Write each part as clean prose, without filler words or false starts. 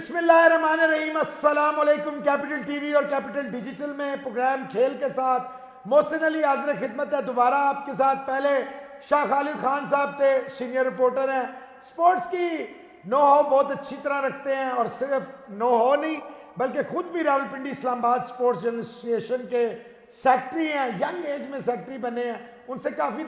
بسم اللہ الرحمن الرحیم. السلام علیکم. کیپٹل ٹی وی اور کیپٹل ڈیجیٹل میں پروگرام کھیل کے ساتھ محسن علی حاضر خدمت ہے. دوبارہ آپ کے ساتھ پہلے شاہ خالد خان صاحب تھے, سینئر رپورٹر ہیں, سپورٹس کی نو ہو بہت اچھی طرح رکھتے ہیں, اور صرف نو ہو نہیں بلکہ خود بھی راولپنڈی اسلام آباد سپورٹس ایسوسیشن کے سیکٹری ہیں, ینگ ایج میں سیکٹری بنے ہیں. ان سے کافی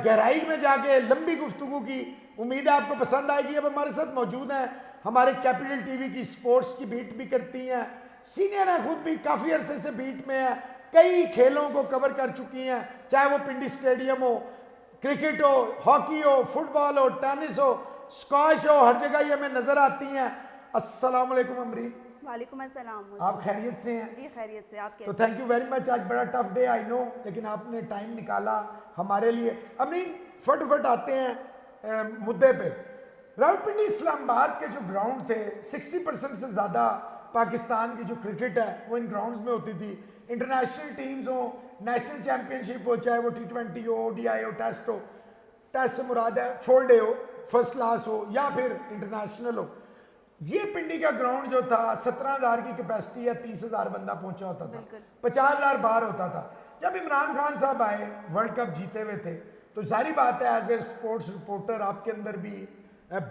گہرائی میں جا کے لمبی گفتگو کی, امید ہے آپ کو پسند آئے گی. اب ہمارے ساتھ موجود ہیں, ہمارے کیپٹل ٹی وی کی سپورٹس کی بیٹ بھی کرتی ہیں, سینئر ہیں, خود بھی کافی عرصے سے بیٹ میں ہیں, کئی کھیلوں کو کور کر چکی ہیں, چاہے وہ پنڈی اسٹیڈیم ہو, کرکٹ ہو, ہاکی ہو, فٹ بال ہو, ٹینس ہو, اسکواش ہو, ہر جگہ یہ ہمیں نظر آتی ہیں. السلام علیکم امرین. وعلیکم السلام. آپ خیریت سے ہیں؟ جی خیریت سے. آپ تو تھینک یو ویری مچ. آج بڑا ٹف ڈے آئی نو, لیکن آپ نے ٹائم نکالا ہمارے لیے. امرین فٹ آتے ہیں مدعے پہ. راولپنڈی اسلام آباد کے جو گراؤنڈ تھے, 60% سے زیادہ پاکستان کی جو کرکٹ ہے وہ ان گراؤنڈز میں ہوتی تھی. انٹرنیشنل ٹیمز ہوں, نیشنل چیمپئن شپ ہو, چاہے وہ T20 ہو, ODI ہو, ٹیسٹ ہو, ٹیسٹ سے مراد ہے 4 ڈے ہو, فرسٹ کلاس ہو, یا پھر انٹرنیشنل ہو. یہ پنڈی کا گراؤنڈ جو تھا 17,000 کی کیپیسٹی ہے, 30,000 بندہ پہنچا ہوتا تھا, 50,000 باہر ہوتا تھا. جب عمران خان صاحب آئے, ورلڈ کپ جیتے ہوئے تھے, تو ظاہری بات ہے ایز اے اسپورٹس رپورٹر آپ کے اندر بھی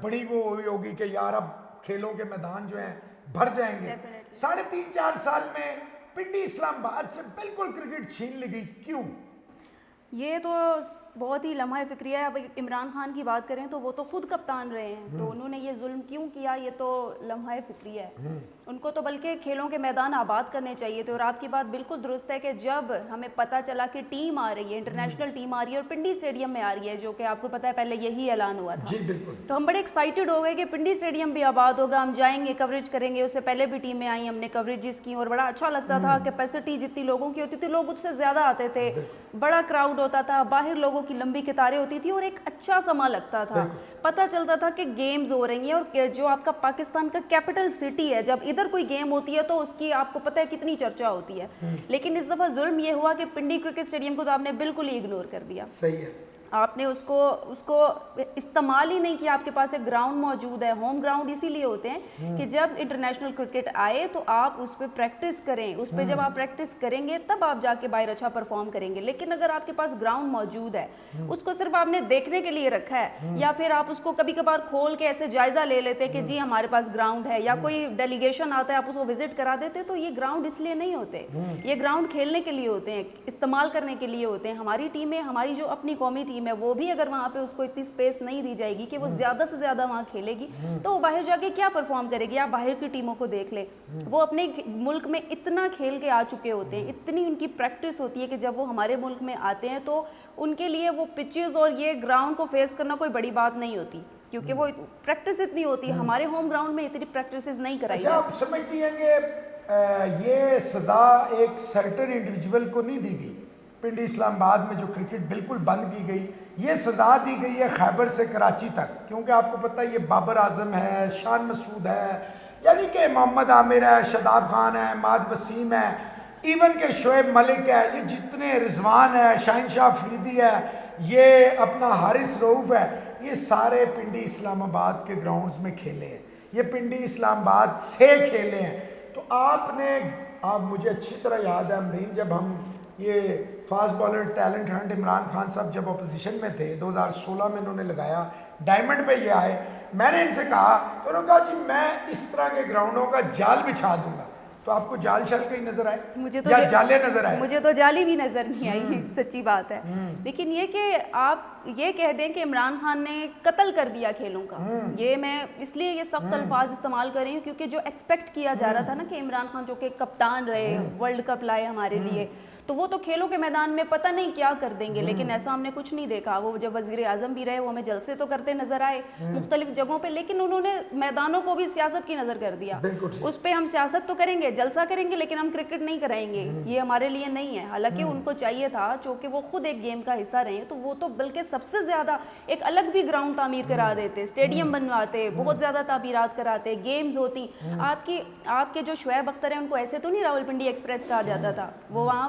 بڑی وہ ہوئی ہوگی کہ یار اب کھیلوں کے میدان جو ہیں بھر جائیں گے. 3.5-4 سال میں پنڈی اسلام آباد سے بالکل کرکٹ چھین لی گئی, کیوں؟ یہ تو بہت ہی لمحہ فکریہ ہے. اب عمران خان کی بات کریں تو وہ تو خود کپتان رہے ہیں, تو انہوں نے یہ ظلم کیوں کیا, یہ تو لمحہ فکریہ ہے. ان کو تو بلکہ کھیلوں کے میدان آباد کرنے چاہیے تھے. اور آپ کی بات بالکل درست ہے کہ جب ہمیں پتہ چلا کہ ٹیم آ رہی ہے, انٹرنیشنل ٹیم آ رہی ہے اور پنڈی اسٹیڈیم میں آ رہی ہے, جو کہ آپ کو پتہ ہے پہلے یہی اعلان ہوا تھا, تو ہم بڑے ایکسائٹیڈ ہو گئے کہ پنڈی اسٹیڈیم بھی آباد ہوگا, ہم جائیں گے, کوریج کریں گے. اس سے پہلے بھی ٹیمیں آئیں, ہم نے کوریجز کی اور بڑا اچھا لگتا تھا. کیپیسٹی جتنی لوگوں کی ہوتی تھی, لوگ اس سے زیادہ آتے تھے, بڑا کراؤڈ ہوتا تھا, باہر لوگوں کی لمبی قطاریں ہوتی تھی, اور ایک اچھا سما لگتا تھا. پتہ چلتا تھا کہ گیمز ہو رہی ہیں, اور جو آپ کا پاکستان کا کیپٹل سٹی ہے, جب ادھر کوئی گیم ہوتی ہے تو اس کی آپ کو پتہ ہے کتنی چرچا ہوتی ہے. لیکن اس دفعہ ظلم یہ ہوا کہ پنڈی کرکٹ اسٹیڈیم کو تو آپ نے بالکل ہی اگنور کر دیا. صحیح ہے. آپ نے اس کو استعمال ہی نہیں کیا. آپ کے پاس ایک گراؤنڈ موجود ہے. ہوم گراؤنڈ اسی لیے ہوتے ہیں کہ جب انٹرنیشنل کرکٹ آئے تو آپ اس پہ پریکٹس کریں, اس پہ جب آپ پریکٹس کریں گے تب آپ جا کے باہر اچھا پرفارم کریں گے. لیکن اگر آپ کے پاس گراؤنڈ موجود ہے, اس کو صرف آپ نے دیکھنے کے لیے رکھا ہے, یا پھر آپ اس کو کبھی کبھار کھول کے ایسے جائزہ لے لیتے کہ جی ہمارے پاس گراؤنڈ ہے, یا کوئی ڈیلیگیشن آتا ہے آپ اس کو وزٹ کرا دیتے, تو یہ گراؤنڈ اس لیے نہیں ہوتے. یہ گراؤنڈ کھیلنے کے لیے ہوتے ہیں, استعمال کرنے کے لیے ہوتے ہیں. ہماری ٹیمیں, ہماری جو اپنی قومی ٹیم ہے, وہ بھی اگر وہاں پہ اس کو اتنی سپیس نہیں دی جائے گی کہ وہ زیادہ سے زیادہ وہاں کھیلے گی, تو وہ باہر جا کے کیا پرفارم کرے گی. آپ باہر کی ٹیموں کو دیکھ لیں, وہ اپنے ملک میں اتنا کھیل کے آ چکے ہوتے ہیں, اتنی ان کی پریکٹس ہوتی ہے کہ جب وہ ہمارے ملک میں آتے ہیں تو ان کے لیے وہ پچز اور یہ گراؤنڈ کو فیس کرنا کوئی بڑی بات نہیں ہوتی, کیونکہ وہ پریکٹس اتنی ہوتی ہے. ہمارے ہوم گراؤنڈ میں اتنی پریکٹسز نہیں کرائی جاتی. آپ سمجھتی ہیں کہ یہ سزا ایک سرٹن انڈیویجول کو نہیں دی گئی؟ پنڈی اسلام آباد میں جو کرکٹ بالکل بند کی گئی, یہ سزا دی گئی ہے خیبر سے کراچی تک, کیونکہ آپ کو پتہ ہے یہ بابر اعظم ہے, شان مسعود ہے, یعنی کہ محمد عامر ہے, شاداب خان ہے, ماد وسیم ہے, ایون کہ شعیب ملک ہے, یہ جتنے رضوان ہے, شاہین شاہ فریدی ہے, یہ اپنا حارث رؤوف ہے, یہ سارے پنڈی اسلام آباد کے گراؤنڈز میں کھیلے ہیں, یہ پنڈی اسلام آباد سے کھیلے ہیں. تو آپ مجھے اچھی طرح یاد ہے امرین, جب ہم یہ fast bowler talent hunt Imran Khan صاحب جب اپوزیشن میں تھے 2016 میں, انہوں نے لگایا ڈائمنڈ پہ, یہ آئے, میں نے ان سے کہا, تو انہوں نے کہا جی میں اس طرح کے گراؤنڈوں کا جال بچھا دوں گا. تو آپ کو جال شل کہیں نظر آئے یا جالے نظر آئے؟ مجھے تو جالی بھی نظر نہیں آئی, سچی بات ہے. لیکن یہ کہ آپ یہ کہہ دیں کہ عمران خان نے قتل کر دیا کھیلوں کا, یہ میں اس لیے یہ سخت الفاظ استعمال کر رہی ہوں کیونکہ جو ایکسپیکٹ کیا جا رہا تھا نا کہ عمران خان جو کہ کپتان رہے, ورلڈ کپ لائے ہمارے لیے, تو وہ تو کھیلوں کے میدان میں پتہ نہیں کیا کر دیں گے. لیکن ایسا ہم نے کچھ نہیں دیکھا. وہ جب وزیر اعظم بھی رہے, وہ ہمیں جلسے تو کرتے نظر آئے مختلف جگہوں پہ, لیکن انہوں نے میدانوں کو بھی سیاست کی نظر کر دیا. اس پہ ہم سیاست تو کریں گے, جلسہ کریں گے, لیکن ہم کرکٹ نہیں کرائیں گے, یہ ہمارے لیے نہیں ہے. حالانکہ ان کو چاہیے تھا, چونکہ وہ خود ایک گیم کا حصہ رہے ہیں, تو وہ تو بلکہ سب سے زیادہ ایک الگ بھی گراؤنڈ تعمیر کرا دیتے, اسٹیڈیم بنواتے, بہت زیادہ تعمیرات کراتے, گیمز ہوتی. آپ کے جو شعیب اختر ہیں, ان کو ایسے تو نہیں راولپنڈی ایکسپریس کہا جاتا تھا, وہ وہاں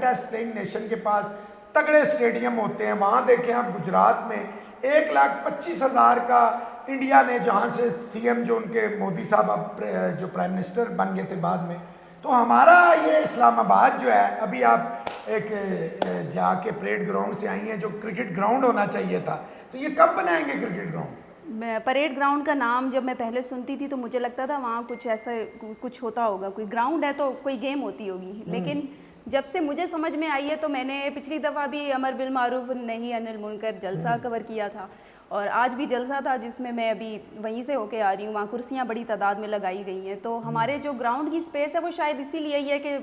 ٹیسٹ پلینگ نیشن کے پاس تگڑے اسٹیڈیم ہوتے ہیں. وہاں دیکھیں آپ گجرات میں 1,25,000 کا انڈیا نے, جہاں سے سی ایم جو ان کے مودی صاحب اب جو پرائم منسٹر بن گئے تھے بعد میں, تو ہمارا یہ اسلام آباد جو ہے, ابھی آپ ایک جا کے پریڈ گراؤنڈ سے آئی ہیں جو کرکٹ گراؤنڈ ہونا چاہیے تھا, تو یہ کب بنائیں گے کرکٹ گراؤنڈ؟ میں پریڈ گراؤنڈ کا نام جب میں پہلے سنتی تھی تو مجھے لگتا تھا وہاں کچھ ایسا کچھ ہوتا ہوگا, کوئی گراؤنڈ ہے تو کوئی گیم ہوتی ہوگی. لیکن جب سے مجھے سمجھ میں آئی ہے تو میں نے پچھلی دفعہ بھی امر بالمعروف نہیں انل منکر جلسہ کور کیا تھا, اور آج بھی جلسہ تھا جس میں ابھی وہیں سے ہو کے آ رہی ہوں. وہاں کرسیاں بڑی تعداد میں لگائی گئی ہیں. تو ہمارے جو گراؤنڈ کی اسپیس ہے وہ شاید اسی لیے ہی ہے کہ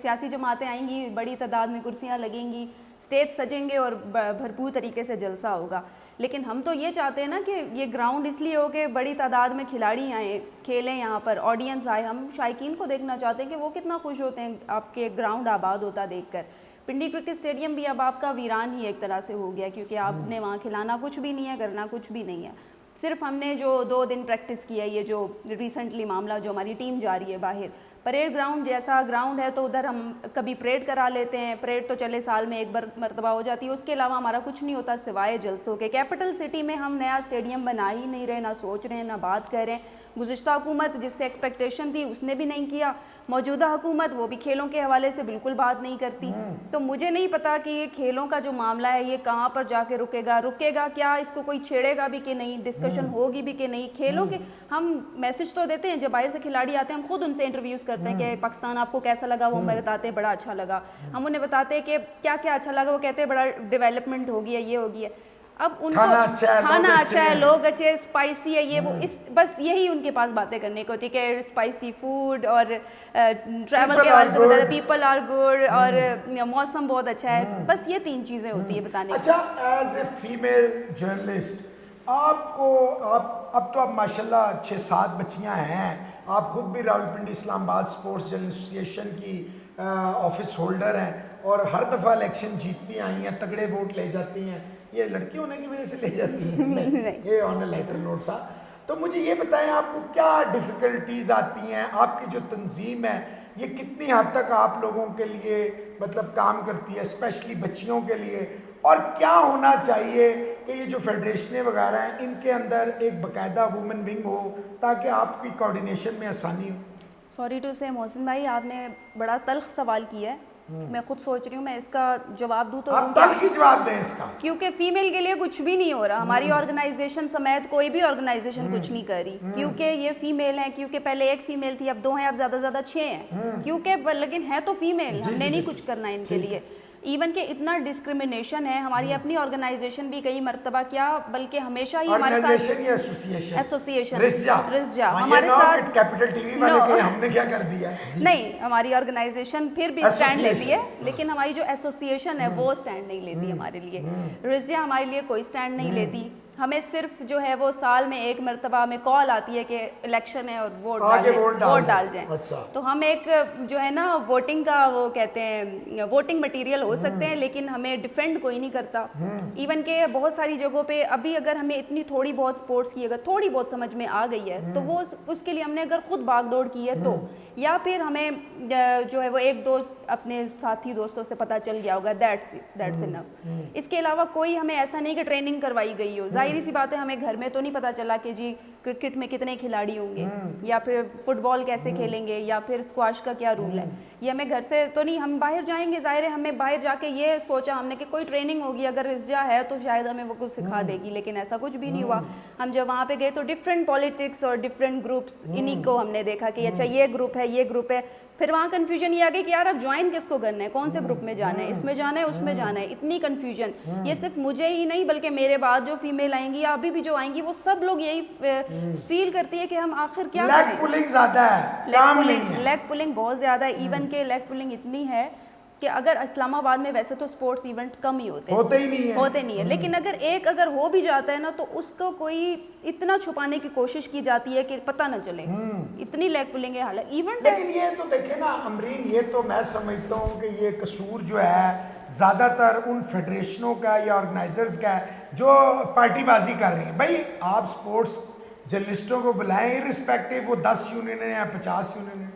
سیاسی جماعتیں آئیں گی, بڑی تعداد میں کرسیاں لگیں گی, اسٹیج سجیں گے اور بھرپور طریقے سے جلسہ ہوگا. لیکن ہم تو یہ چاہتے ہیں نا کہ یہ گراؤنڈ اس لیے ہو کہ بڑی تعداد میں کھلاڑی آئیں, کھیلیں, یہاں پر آڈینس آئے. ہم شائقین کو دیکھنا چاہتے ہیں کہ وہ کتنا خوش ہوتے ہیں آپ کے گراؤنڈ آباد ہوتا دیکھ کر. پنڈی کرکٹ اسٹیڈیم بھی اب آپ کا ویران ہی ایک طرح سے ہو گیا, کیونکہ آپ نے وہاں کھلانا کچھ بھی نہیں ہے, کرنا کچھ بھی نہیں ہے. صرف ہم نے جو 2 دن پریکٹس کی ہے, یہ جو ریسنٹلی معاملہ جو ہماری ٹیم جا رہی ہے باہر, پریڈ گراؤنڈ جیسا گراؤنڈ ہے تو ادھر ہم کبھی پریڈ کرا لیتے ہیں. پریڈ تو چلے سال میں ایک بار مرتبہ ہو جاتی ہے, اس کے علاوہ ہمارا کچھ نہیں ہوتا سوائے جلسوں کے. کیپٹل سٹی میں ہم نیا اسٹیڈیم بنا ہی نہیں رہے, نہ سوچ رہے ہیں, نہ بات کر رہے ہیں. گزشتہ حکومت جس سے ایکسپیکٹیشن تھی اس نے بھی نہیں کیا, موجودہ حکومت وہ بھی کھیلوں کے حوالے سے بالکل بات نہیں کرتی. تو مجھے نہیں پتا کہ یہ کھیلوں کا جو معاملہ ہے یہ کہاں پر جا کے رکے گا کیا, اس کو کوئی چھیڑے گا بھی کہ نہیں, ڈسکشن ہوگی بھی کہ نہیں. کھیلوں کے ہم میسج تو دیتے ہیں, جب باہر سے کھلاڑی آتے ہیں ہم خود ان سے انٹرویوز کرتے ہیں کہ پاکستان آپ کو کیسا لگا, وہ ہمیں بتاتے ہیں بڑا اچھا لگا. ہم انہیں بتاتے ہیں کہ کیا کیا اچھا لگا, وہ کہتے ہیں بڑا ڈیولپمنٹ ہو گیا, یہ ہو گیا. اب ان کو کھانا اچھا ہے, لوگ اچھے, اسپائسی ہے, یہ وہ, بس یہی ان کے پاس باتیں کرنے کو ہوتی ہے کہ اسپائسی فوڈ اور ٹریول کے حوالے سے بتاتے, پیپل آر گڈ, اور موسم بہت اچھا ہے. بس یہ 3 چیزیں ہوتی ہے بتانے کی. اچھا, ایز اے فیمیل جرنلسٹ آپ کو, آپ اب تو آپ ماشاءاللہ 6-7 بچیاں ہیں, آپ خود بھی راولپنڈی اسلام آباد سپورٹس جرنلسٹ ایسوسیشن کی آفس ہولڈر ہیں, اور ہر دفعہ الیکشن جیتتی آئی ہیں, تگڑے ووٹ لے جاتی ہیں. یہ لڑکی ہونے کی وجہ سے لے جاتی ہیں؟ یہ آن اے لیٹر نوٹ تھا. تو مجھے یہ بتائیں آپ کو کیا ڈیفیکلٹیز آتی ہیں, آپ کی جو تنظیم ہے یہ کتنی حد تک آپ لوگوں کے لیے مطلب کام کرتی ہے, اسپیشلی بچیوں کے لیے, اور کیا ہونا چاہیے کہ یہ جو فیڈریشنیں وغیرہ ہیں ان کے اندر ایک باقاعدہ وومن ونگ ہو تاکہ آپ کی کوارڈینیشن میں آسانی ہو؟ سوری ٹو سے محسن بھائی, آپ نے بڑا تلخ سوال کیا ہے. میں خود سوچ رہی ہوں میں اس کا جواب دوں تو آپ تلخ ہی جواب دیں اس کا, کیونکہ فیمیل کے لیے کچھ بھی نہیں ہو رہا. ہماری آرگنائزیشن سمیت کوئی بھی آرگنائزیشن کچھ نہیں کر رہی, کیونکہ یہ فیمیل ہیں. کیونکہ پہلے 1 فیمیل تھی, اب 2 ہیں, اب زیادہ زیادہ 6 ہیں, کیونکہ لیکن ہے تو فیمیل, ہم نے نہیں کچھ کرنا ان کے لیے. ایون کہ اتنا ڈسکریمنیشن ہے. ہماری اپنی آرگنائزیشن بھی کئی مرتبہ کیا بلکہ ہمیشہ ہی ہمارے ساتھ ایسوسیشن رسجا ہمارے ساتھ کیپٹل ٹی وی والے کہ ہم نے کیا کر دیا نہیں, ہماری آرگنائزیشن پھر بھی اسٹینڈ لیتی ہے, لیکن ہماری جو ایسوسیشن ہے وہ اسٹینڈ نہیں لیتی ہمارے لیے. رسجا ہمارے لیے کوئی اسٹینڈ نہیں لیتی. ہمیں صرف جو ہے وہ سال میں 1 مرتبہ ہمیں کال آتی ہے کہ الیکشن ہے اور ووٹ ڈال جائیں. تو ہم ایک جو ہے نا ووٹنگ کا وہ کہتے ہیں ووٹنگ مٹیریل ہو سکتے ہیں, لیکن ہمیں ڈیفینڈ کوئی نہیں کرتا. ایون کہ بہت ساری جگہوں پہ ابھی اگر ہمیں اتنی تھوڑی بہت سپورٹس کی اگر تھوڑی بہت سمجھ میں آ گئی ہے تو وہ اس کے لیے ہم نے اگر خود بھاگ دوڑ کی ہے تو, یا پھر ہمیں جو ہے وہ 1 دوست اپنے ساتھی دوستوں سے پتہ چل گیا ہوگا, دیٹس انف. اس کے علاوہ کوئی ہمیں ایسا نہیں کہ ٹریننگ کروائی گئی ہو. ظاہری سی بات ہے ہمیں گھر میں تو نہیں پتہ چلا کہ جی کرکٹ میں کتنے کھلاڑی ہوں گے, یا پھر فٹ بال کیسے کھیلیں گے, یا پھر اسکواش کا کیا رول ہے, یہ ہمیں گھر سے تو نہیں. ہم باہر جائیں گے, ظاہر ہے ہمیں باہر جا کے یہ سوچا ہم نے کہ کوئی ٹریننگ ہوگی, اگر رسجا ہے تو شاید ہمیں وہ کچھ سکھا دے گی, لیکن ایسا کچھ بھی نہیں ہوا. ہم جب وہاں پہ گئے تو ڈفرینٹ پالیٹکس اور ڈفرینٹ گروپس, انہیں کو ہم نے دیکھا کہ اچھا یہ گروپ ہے, یہ گروپ ہے. پھر وہاں کنفیوژن یہ آ گئی کہ یار اب جوائن کس کو کرنا ہے, کون سے گروپ میں جانا ہے, اس میں جانا ہے, اس میں جانا ہے. اتنی کنفیوژن, یہ صرف مجھے ہی نہیں بلکہ میرے بعد جو فیمیل آئیں گی یا ابھی بھی جو آئیں گی وہ سب لوگ یہی فیل کرتی ہے کہ ہم آخر کیا کریں. لیگ پولنگ زیادہ ہے, کام نہیں ہے. لیگ پولنگ بہت زیادہ ہے. ایون کہ لیگ پولنگ اتنی ہے کہ اگر اسلام آباد میں ویسے تو سپورٹس ایونٹ کم ہی ہوتے نہیں ہیں, لیکن اگر ہو بھی جاتا ہے نا تو اس کو کوئی اتنا چھپانے کی کوشش کی جاتی ہے کہ پتہ نہ چلے. اتنی لیگ پولنگ ہے حالت ایونٹ. لیکن یہ تو دیکھیں نا امرین, یہ تو میں سمجھتا ہوں کہ یہ قصور جو ہے زیادہ تر ان فیڈریشنوں کا یا آرگنائزرز کا ہے جو پارٹی بازی کر رہی ہیں. بھائی آپ سپورٹس جرنلسٹوں کو بلائیں, رسپیکٹیو وہ 10 یونین ہیں یا 50 یونین ہیں.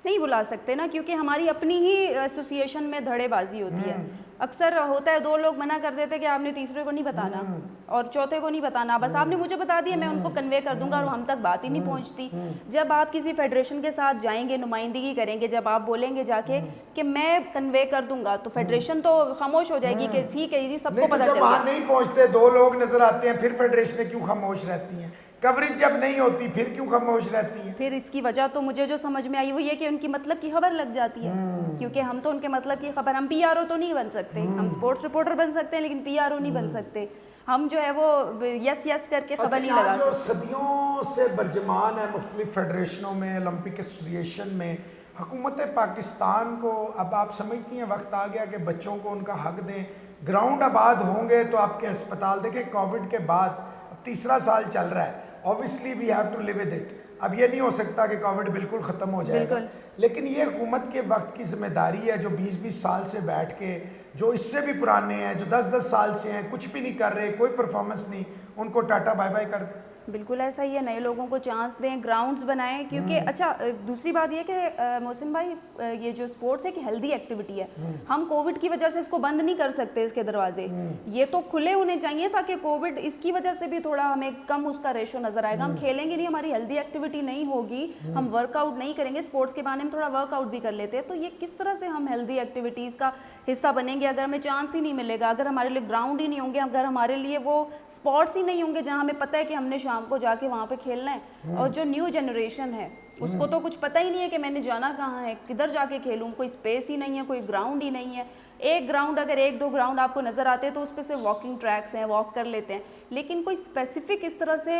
نہیں بلا سکتے نا, کیونکہ ہماری اپنی ہی ایسوسیشن میں دھڑے بازی ہوتی ہے. اکثر ہوتا ہے 2 لوگ منع کر دیتے کہ آپ نے تیسرے کو نہیں بتانا اور چوتھے کو نہیں بتانا, بس آپ نے مجھے بتا دیا میں ان کو کنوے کر دوں گا اور ہم تک بات ہی نہیں پہنچتی. جب آپ کسی فیڈریشن کے ساتھ جائیں گے, نمائندگی کریں گے, جب آپ بولیں گے جا کے کہ میں کنوے کر دوں گا, تو فیڈریشن تو خاموش ہو جائے گی کہ ٹھیک ہے جی سب کو پتہ چل جب گیا. وہاں نہیں پہنچتے 2 لوگ نظر آتے ہیں, پھر فیڈریشنیں کیوں خاموش رہتی ہیں؟ کوریج جب نہیں ہوتی پھر کیوں خاموش رہتی ہیں؟ پھر اس کی وجہ تو مجھے جو سمجھ میں آئی وہ یہ کہ ان کی مطلب کی خبر لگ جاتی ہے, کیونکہ ہم تو ان کے مطلب کی خبر, ہم پی آر او تو نہیں بن سکتے, ہم سپورٹس رپورٹر بن سکتے ہیں لیکن پی آر او نہیں بن سکتے. ہم جو ہے وہ یس یس کر کے خبر نہیں لگا جو سکتے. صدیوں سے برجمان ہے مختلف فیڈریشنوں میں, اولمپک ایسوسیشن میں, حکومت پاکستان کو اب آپ سمجھتی ہیں وقت آ گیا کہ بچوں کو ان کا حق دیں, گراؤنڈ آباد ہوں گے تو آپ کے ہسپتال دیکھیں کووڈ کے بعد اب 3را سال چل رہا ہے, obviously we have to live with it. اب یہ نہیں ہو سکتا کہ کووڈ بالکل ختم ہو جائے گا, لیکن یہ حکومت کے وقت کی ذمہ داری ہے جو 20-20 سال سے بیٹھ کے, جو اس سے بھی پرانے ہیں, جو 10-10 سال سے ہیں, کچھ بھی نہیں کر رہے, کوئی پرفارمنس نہیں, ان کو ٹاٹا بائی بائی کر دیں. بالکل ایسا ہی ہے, نئے لوگوں کو چانس دیں, گراؤنڈز بنائیں, کیونکہ اچھا دوسری بات یہ کہ محسن بھائی یہ جو سپورٹس ہے کہ ہیلدی ایکٹیویٹی ہے, ہم کووڈ کی وجہ سے اس کو بند نہیں کر سکتے, اس کے دروازے یہ تو کھلے ہونے چاہیے تاکہ کووڈ اس کی وجہ سے بھی تھوڑا ہمیں کم اس کا ریشو نظر آئے گا. ہم کھیلیں گے نہیں, ہماری ہیلدی ایکٹیویٹی نہیں ہوگی, ہم ورک آؤٹ نہیں کریں گے, سپورٹس کے بارے میں تھوڑا ورک آؤٹ بھی کر لیتے ہیں, تو یہ کس طرح سے ہم ہیلدی ایکٹیویٹیز کا حصہ بنیں گے اگر ہمیں چانس ہی نہیں ملے گا, اگر ہمارے لیے گراؤنڈ ہی نہیں ہوں گے, اگر ہمارے لیے وہ اسپاٹس ہی نہیں ہوں گے جہاں ہمیں پتہ ہے کہ ہم نے شام کو جا کے وہاں پہ کھیلنا ہے. اور جو نیو جنریشن ہے اس کو تو کچھ پتہ ہی نہیں ہے کہ میں نے جانا کہاں ہے, کدھر جا کے کھیلوں, کوئی اسپیس ہی نہیں ہے, کوئی گراؤنڈ ہی نہیں ہے. ایک گراؤنڈ اگر 1-2 گراؤنڈ آپ کو نظر آتے ہیں تو اس پہ سے واکنگ ٹریکس ہیں, واک کر لیتے ہیں, لیکن کوئی اسپیسیفک اس طرح سے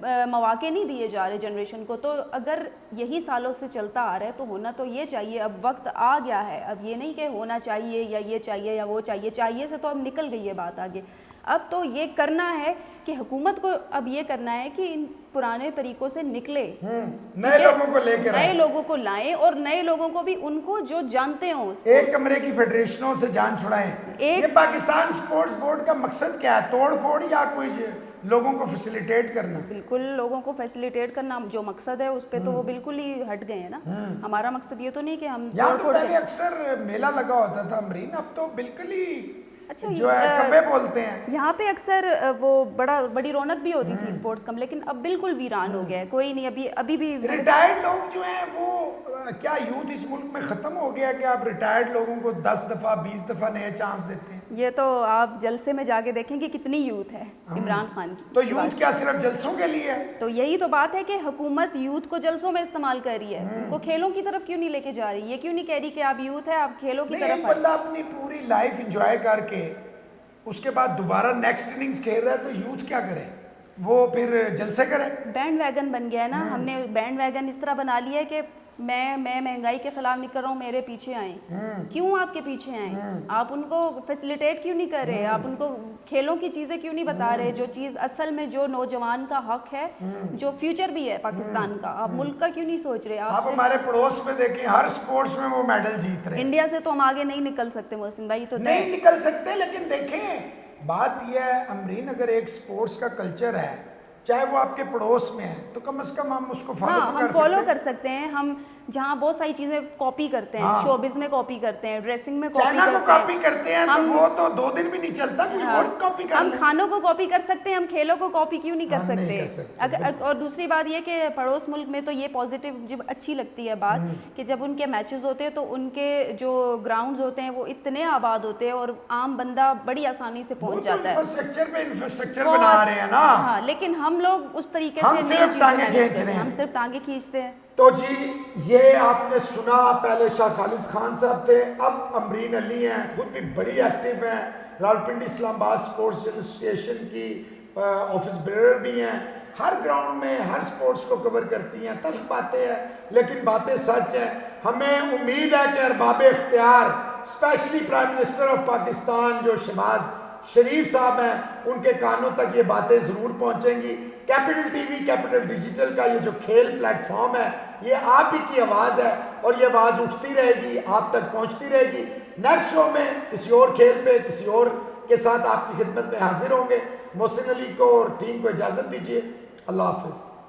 مواقع نہیں دیے جا رہے جنریشن کو. تو اگر یہی سالوں سے چلتا آ رہا ہے تو ہونا تو یہ چاہیے, اب وقت آ گیا ہے, اب یہ نہیں کہ ہونا چاہیے یا یہ چاہیے یا وہ چاہیے, چاہیے سے تو اب نکل گئی ہے بات آگے. اب تو یہ کرنا ہے کہ حکومت کو اب یہ کرنا ہے کہ ان پرانے طریقوں سے نکلے, نئے لوگوں کو لے کے نئے لوگوں کو لائیں, اور نئے لوگوں کو بھی ان کو جو جانتے ہوں, ایک کمرے کی فیڈریشنوں سے جان چھڑائیں. یہ پاکستان سپورٹس بورڈ کا مقصد کیا ہے, توڑ پھوڑ یا کوئی لوگوں کو فیسیلیٹیٹ کرنا؟ بالکل لوگوں کو فیسیلیٹیٹ کرنا جو مقصد ہے اس پہ تو وہ بالکل ہی ہٹ گئے ہیں نا. ہمارا مقصد یہ تو نہیں کہ ہم یہاں تو پہلے اکثر میلہ لگا ہوتا تھا امرین, اب تو بالکل ہی اچھا جو ہے کبے بولتے ہیں. یہاں پہ اکثر وہ بڑی رونق بھی ہوتی تھی اسپورٹس کم, لیکن اب بالکل ویران ہو گیا ہے, کوئی نہیں. ابھی بھی ریٹائرڈ لوگ جو ہیں وہ کیا یوتھ اس ملک میں ختم ہو گیا کہ آپ ریٹائرڈ لوگوں کو 10 دفعہ 20 دفعہ نئے چانس دیتے ہیں؟ یہ تو آپ جلسے میں جا کے دیکھیں کہ کتنی یوتھ ہے عمران خان کی. تو یوتھ کیا صرف جلسوں کے لیے ہے؟ تو یہی تو بات ہے کہ حکومت یوتھ کو جلسوں میں استعمال کر رہی ہے, ان کو کھیلوں کی طرف کیوں نہیں لے کے جا رہی, یہ کیوں نہیں کہہ رہی کہ آپ یوتھ ہے آپ کھیلوں کی طرف ایک بندہ اپنی پوری لائف انجوائے کر کے اس کے بعد دوبارہ نیکسٹ اننگز کھیل رہا ہے, تو یوتھ کیا کرے, وہ پھر جلسے کرے. بینڈ ویگن بن گیا ہے نا, ہم نے بینڈ ویگن اس طرح بنا لیا ہے کہ میں مہنگائی کے خلاف نہیں کر رہا ہوں, میرے پیچھے آئیں. کیوں آپ کے پیچھے آئیں, آپ ان کو فیسیلیٹیٹ کیوں نہیں کر رہے, آپ ان کو کھیلوں کی چیزیں کیوں نہیں بتا رہے, جو چیز اصل میں جو نوجوان کا حق ہے, جو فیوچر بھی ہے پاکستان کا, آپ ملک کا کیوں نہیں سوچ رہے. آپ ہمارے پڑوس میں دیکھیں ہر سپورٹس میں وہ میڈل جیت رہے ہیں. انڈیا سے تو ہم آگے نہیں نکل سکتے محسن بھائی, تو نہیں نکل سکتے, لیکن دیکھیں بات یہ ہے امرین, اگر ایک سپورٹس کا کلچر ہے چاہے وہ آپ کے پڑوس میں ہے تو کم از کم ہم اس کو فالو کر سکتے ہیں. ہم جہاں بہت ساری چیزیں کاپی کرتے ہیں, شوبز میں کاپی کرتے ہیں, ڈریسنگ میں کاپی کرتے ہیں, تو وہ تو 2 دن بھی نہیں چلتا, کوئی اور کاپی کر. ہم کھانوں کو کاپی کر سکتے ہیں, ہم کھیلوں کو کاپی کیوں نہیں کر سکتے. اور دوسری بات یہ کہ پڑوس ملک میں تو یہ پازیٹیو جب اچھی لگتی ہے بات کہ جب ان کے میچز ہوتے ہیں تو ان کے جو گراؤنڈز ہوتے ہیں وہ اتنے آباد ہوتے ہیں اور عام بندہ بڑی آسانی سے پہنچ جاتا ہے. انفراسٹرکچر بنا رہے ہیں نا. ہاں, لیکن ہم لوگ اس طریقے سے ہم صرف ٹانگیں کھینچتے ہیں. تو جی یہ آپ نے سنا, پہلے شاہ خالد خان صاحب تھے, اب امرین علی ہیں, خود بھی بڑی ایکٹیو ہیں, راولپنڈی اسلام آباد سپورٹس ایسوسیشن کی آفس بیرر بھی ہیں, ہر گراؤنڈ میں ہر سپورٹس کو کور کرتی ہیں. تلخ باتیں ہیں لیکن باتیں سچ ہیں. ہمیں امید ہے کہ ارباب اختیار especially prime minister of Pakistan جو شہباز شریف صاحب ہیں, ان کے کانوں تک یہ باتیں ضرور پہنچیں گی. Capital T V, capital digital کا یہ جو کھیل پلیٹ فارم ہے, یہ آپ ہی کی آواز ہے اور یہ آواز اٹھتی رہے گی, آپ تک پہنچتی رہے گی. نیکسٹ شو میں کسی اور کھیل پہ کسی اور کے ساتھ آپ کی خدمت میں حاضر ہوں گے. محسن علی کو اور ٹیم کو اجازت دیجیے. اللہ حافظ.